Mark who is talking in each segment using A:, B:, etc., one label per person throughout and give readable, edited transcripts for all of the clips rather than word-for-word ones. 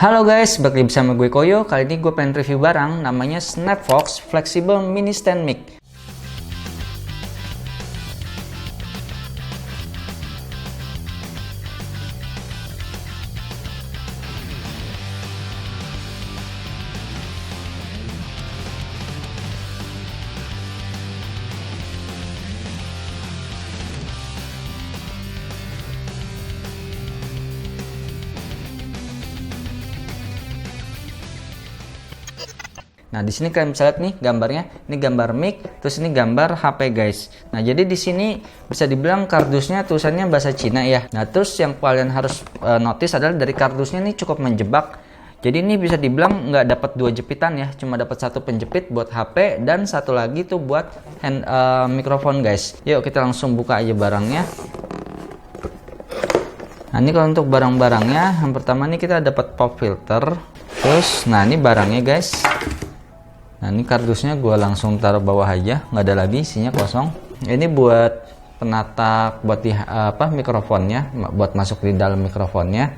A: Halo guys, balik lagi bersama gue Koyo. Kali ini gue pengen review barang namanya SnapVox Flexible Mini Stand Mic. Nah, di sini kalian bisa lihat nih gambarnya. Ini gambar mic, terus ini gambar HP, guys. Nah, jadi di sini bisa dibilang kardusnya tulisannya bahasa Cina ya. Nah, terus yang kalian harus notice adalah dari kardusnya ini cukup menjebak. Jadi ini bisa dibilang nggak dapat dua jepitan ya, cuma dapat satu penjepit buat HP dan satu lagi tuh buat mikrofon, guys. Yuk kita langsung buka aja barangnya. Nah, ini kalau untuk barang-barangnya, yang pertama nih kita dapat pop filter. Terus, nah ini barangnya, guys. Nah, ini kardusnya gue langsung taruh bawah aja, nggak ada lagi, isinya kosong. Ini buat penatak, buat di mikrofonnya, buat masuk di dalam mikrofonnya.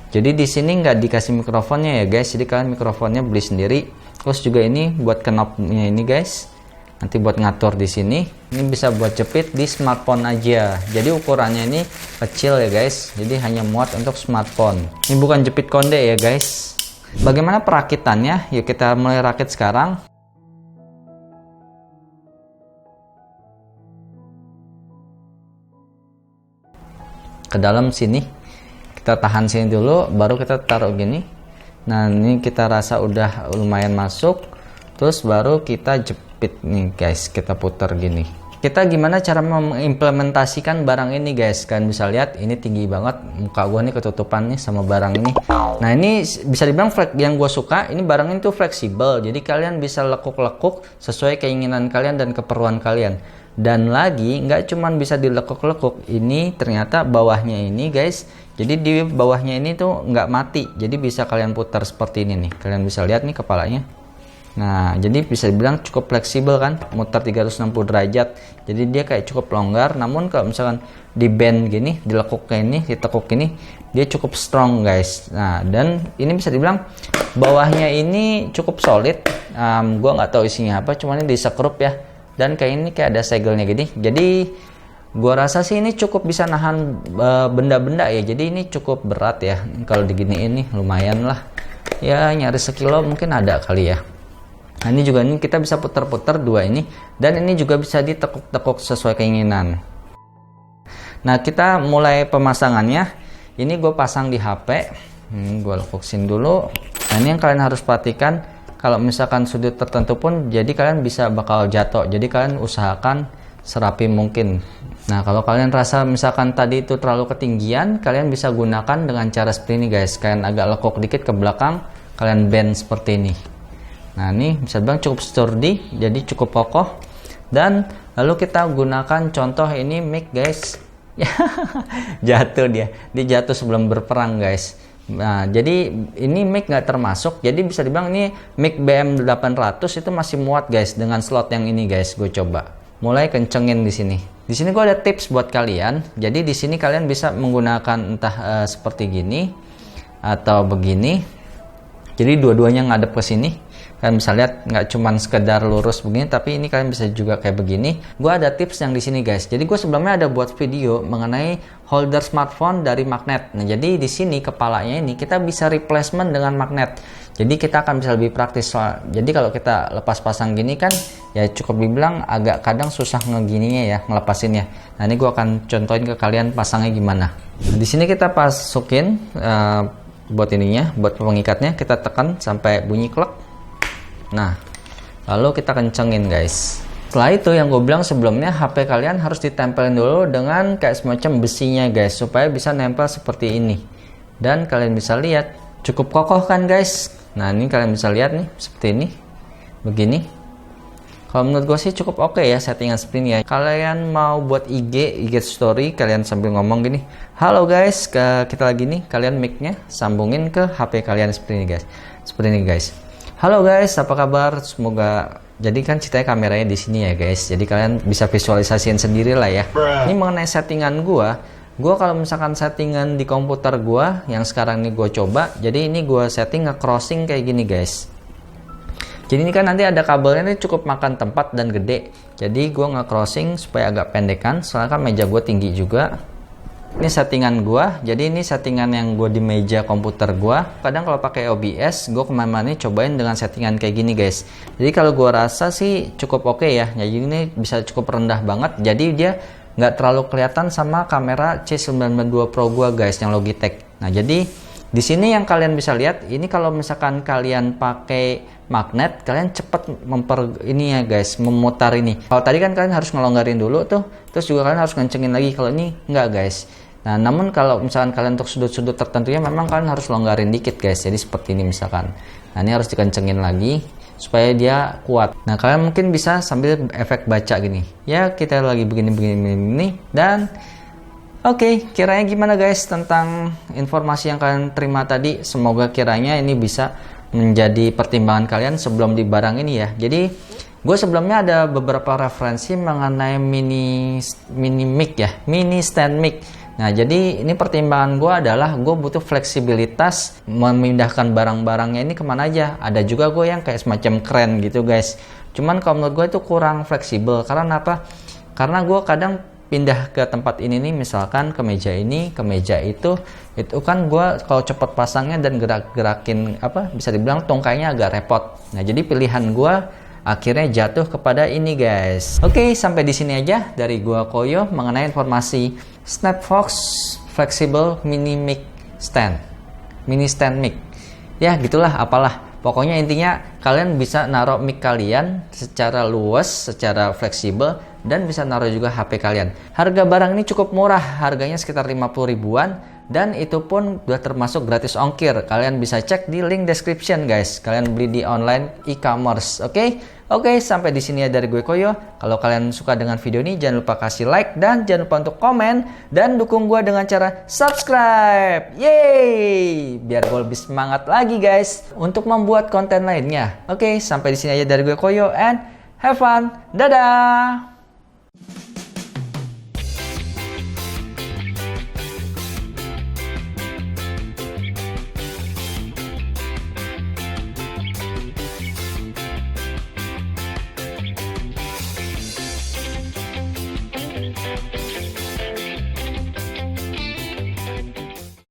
A: Jadi di sini nggak dikasih mikrofonnya ya guys, jadi kalian mikrofonnya beli sendiri. Terus juga ini buat knobnya ini guys, nanti buat ngatur di sini. Ini bisa buat jepit di smartphone aja. Jadi ukurannya ini kecil ya guys, jadi hanya muat untuk smartphone. Ini bukan jepit konde ya guys. Bagaimana perakitannya? Yuk kita mulai rakit sekarang. Ke dalam sini, kita tahan sini dulu, baru kita taruh gini. Nah, ini kita rasa udah lumayan masuk, terus baru kita jepit nih guys, kita putar gini. Kita gimana cara mengimplementasikan barang ini guys? Kalian bisa lihat ini tinggi banget, muka gua nih ketutupan nih sama barang ini. Nah, ini bisa dibilang yang gue suka, ini barang ini tuh fleksibel, jadi kalian bisa lekuk-lekuk sesuai keinginan kalian dan keperluan kalian. Dan lagi nggak cuman bisa dilekuk-lekuk, ini ternyata bawahnya ini guys, jadi di bawahnya ini tuh nggak mati, jadi bisa kalian putar seperti ini nih. Kalian bisa lihat nih kepalanya. Nah, jadi bisa dibilang cukup fleksibel kan, muter 360 derajat. Jadi dia kayak cukup longgar, namun kalau misalkan di bend gini, dilekuk kayak ini, ditekuk ini, dia cukup strong guys. Nah, dan ini bisa dibilang bawahnya ini cukup solid. Gua nggak tahu isinya apa, cuman ini disekrup ya. Dan kayak ini kayak ada segelnya gini. Jadi gua rasa sih ini cukup bisa nahan benda-benda ya. Jadi ini cukup berat ya. Kalau diginiin nih lumayan lah. Ya nyaris sekilo mungkin ada kali ya. Nah, ini juga ini kita bisa putar-putar dua ini, dan ini juga bisa ditekuk-tekuk sesuai keinginan. Nah, kita mulai pemasangannya. Ini gue pasang di HP. Gue lekuksin dulu. Nah, ini yang kalian harus perhatikan, kalau misalkan sudut tertentu pun jadi kalian bisa bakal jatuh. Jadi kalian usahakan serapi mungkin. Nah, kalau kalian rasa misalkan tadi itu terlalu ketinggian, kalian bisa gunakan dengan cara seperti ini guys. Kalian agak lekuk dikit ke belakang, kalian bend seperti ini. Nah, ini bisa bilang cukup sturdy, jadi cukup kokoh. Dan lalu kita gunakan contoh ini mic guys. Jatuh dia jatuh sebelum berperang guys. Nah, jadi ini mic nggak termasuk, jadi bisa dibilang ini mic BM800 itu masih muat guys dengan slot yang ini guys. Gue coba mulai kencengin di sini. Di sini gue ada tips buat kalian. Jadi di sini kalian bisa menggunakan entah seperti gini atau begini. Jadi dua-duanya ngadep ke sini. Kalian bisa lihat nggak cuman sekedar lurus begini, tapi ini kalian bisa juga kayak begini. Gue ada tips yang di sini guys. Jadi gue sebelumnya ada buat video mengenai holder smartphone dari magnet. Nah, jadi di sini kepalanya ini kita bisa replacement dengan magnet. Jadi kita akan bisa lebih praktis. Jadi kalau kita lepas pasang gini kan ya cukup dibilang agak kadang susah ngegininya ya, ngelepasinnya. Nah, ini gue akan contohin ke kalian pasangnya gimana. Nah, di sini kita masukin buat ininya, buat pengikatnya kita tekan sampai bunyi klek. Nah, lalu kita kencengin guys. Setelah itu yang gue bilang sebelumnya, HP kalian harus ditempelin dulu dengan kayak semacam besinya guys, supaya bisa nempel seperti ini. Dan kalian bisa lihat cukup kokoh kan guys. Nah, ini kalian bisa lihat nih seperti ini, begini. Kalau menurut gue sih cukup oke ya settingan seperti ini ya. Kalian mau buat IG story, kalian sambil ngomong gini, halo guys, kita lagi nih, kalian mic-nya sambungin ke HP kalian seperti ini guys. Seperti ini guys. Halo guys, apa kabar? Semoga, jadi kan ceritanya kameranya di sini ya guys. Jadi kalian bisa visualisasiin sendiri lah ya. Ini mengenai settingan gua, gue kalau misalkan settingan di komputer gue yang sekarang ini gue coba, jadi ini gue setting nge-crossing kayak gini guys. Jadi ini kan nanti ada kabelnya, ini cukup makan tempat dan gede, jadi gue nge-crossing supaya agak pendekan, soalnya kan meja gue tinggi juga. Ini settingan gue, jadi ini settingan yang gue di meja komputer gue. Kadang kalau pakai OBS, gue kemana-mana cobain dengan settingan kayak gini guys. Jadi kalau gue rasa sih cukup oke ya. Jadi ini bisa cukup rendah banget, jadi dia nggak terlalu kelihatan sama kamera C92 Pro gue guys, yang Logitech. Nah jadi di sini yang kalian bisa lihat, ini kalau misalkan kalian pakai magnet, kalian cepet ini ya guys, memutar ini. Kalau tadi kan kalian harus ngelonggarin dulu tuh, terus juga kalian harus ngencengin lagi. Kalau ini enggak guys. Nah, namun kalau misalkan kalian untuk sudut-sudut tertentunya memang kalian harus longgarin dikit guys. Jadi seperti ini misalkan. Nah, ini harus dikencengin lagi supaya dia kuat. Nah, kalian mungkin bisa sambil efek baca gini. Ya, kita lagi begini dan oke, kiranya gimana guys tentang informasi yang kalian terima tadi? Semoga kiranya ini bisa menjadi pertimbangan kalian sebelum di barang ini ya. Jadi gue sebelumnya ada beberapa referensi mengenai mini mic ya, mini stand mic. Nah jadi ini pertimbangan gue adalah gue butuh fleksibilitas memindahkan barang-barangnya ini kemana aja. Ada juga gue yang kayak semacam keren gitu guys. Cuman kalau menurut gue itu kurang fleksibel. Karena apa? Karena gue kadang pindah ke tempat ini nih, misalkan ke meja ini, ke meja itu kan gue kalau cepet pasangnya dan gerak-gerakin apa bisa dibilang tungkainya agak repot. Nah jadi pilihan gue akhirnya jatuh kepada ini guys. Oke, sampai di sini aja dari gua Koyo mengenai informasi SnapVox Flexible Mini Mic Stand, Mini Stand Mic. Ya gitulah, apalah. Pokoknya intinya kalian bisa naruh mic kalian secara luas, secara fleksibel, dan bisa naruh juga HP kalian. Harga barang ini cukup murah, harganya sekitar 50 ribuan, dan itu pun udah termasuk gratis ongkir. Kalian bisa cek di link description guys. Kalian beli di online e-commerce, oke? Oke, sampai di sini ya dari gue Koyo. Kalau kalian suka dengan video ini, jangan lupa kasih like dan jangan lupa untuk komen dan dukung gue dengan cara subscribe. Yeay! Biar gue lebih semangat lagi guys untuk membuat konten lainnya. Oke, sampai di sini aja dari gue Koyo and have fun. Dadah!